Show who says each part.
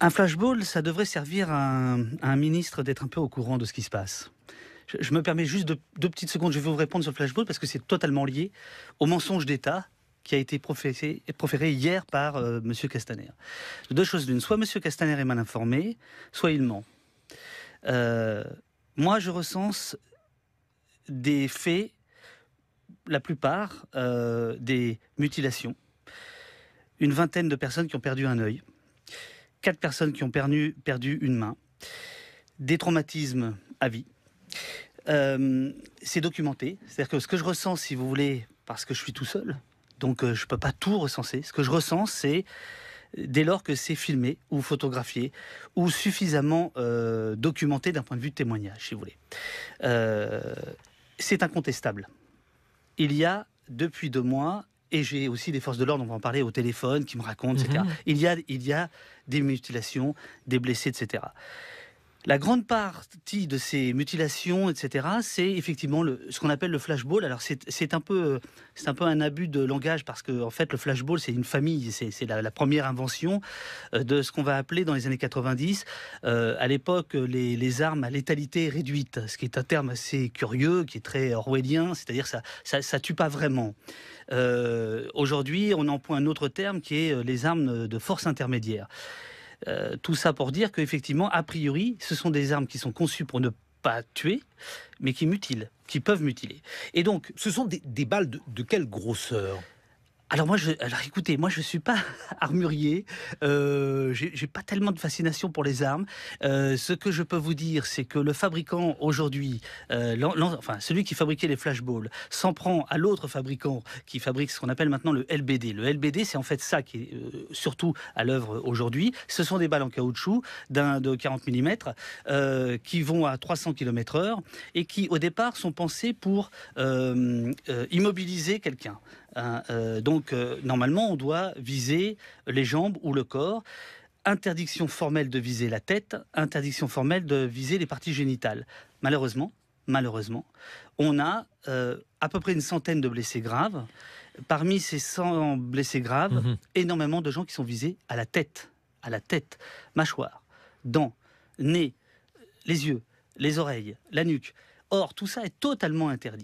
Speaker 1: Un flashball, ça devrait servir à un ministre d'être un peu au courant de ce qui se passe. Je me permets juste deux petites secondes, je vais vous répondre sur le flashball parce que c'est totalement lié au mensonge d'État qui a été proféré hier par M. Castaner. Deux choses l'une, soit M. Castaner est mal informé, soit il ment. Euh, Moi, je recense des faits, la plupart des mutilations, une vingtaine de personnes qui ont perdu un œil, 4 personnes qui ont perdu une main, des traumatismes à vie. C'est documenté. C'est-à-dire que ce que je ressens, si vous voulez, parce que je suis tout seul, donc je ne peux pas tout recenser. Ce que je ressens, c'est dès lors que c'est filmé ou photographié ou suffisamment documenté d'un point de vue de témoignage, si vous voulez. Euh, c'est incontestable. Il y a, depuis 2 mois, et j'ai aussi des forces de l'ordre, on va en parler au téléphone, qui me racontent, etc.
Speaker 2: Mmh.
Speaker 1: Il y a des mutilations, des blessés, etc. La grande partie de ces mutilations, etc., c'est effectivement ce qu'on appelle le flashball. Alors c'est un peu un abus de langage parce que en fait le flashball c'est une famille, c'est la première invention de ce qu'on va appeler dans les années 90 à l'époque les armes à létalité réduite, ce qui est un terme assez curieux, qui est très orwellien, c'est-à-dire ça tue pas vraiment. Aujourd'hui on emploie un autre terme qui est les armes de force intermédiaire. Tout ça pour dire qu'effectivement, a priori, ce sont des armes qui sont conçues pour ne pas tuer, mais qui mutilent, qui peuvent mutiler. Et donc,
Speaker 2: Ce sont des balles de quelle grosseur?
Speaker 1: alors écoutez, moi je suis pas armurier, j'ai pas tellement de fascination pour les armes. Ce que je peux vous dire, c'est que le fabricant aujourd'hui, enfin celui qui fabriquait les flashballs, s'en prend à l'autre fabricant qui fabrique ce qu'on appelle maintenant le LBD. Le LBD, c'est en fait ça qui est surtout à l'œuvre aujourd'hui. Ce sont des balles en caoutchouc de 40 mm qui vont à 300 km/h et qui au départ sont pensées pour immobiliser quelqu'un. Donc, normalement, on doit viser les jambes ou le corps. Interdiction formelle de viser la tête, interdiction formelle de viser les parties génitales. Malheureusement, on a à peu près une centaine de blessés graves. Parmi ces 100 blessés graves,
Speaker 2: Mmh.
Speaker 1: énormément de gens qui sont visés à la tête, mâchoire, dents, nez, les yeux, les oreilles, la nuque. Or, tout ça est totalement interdit.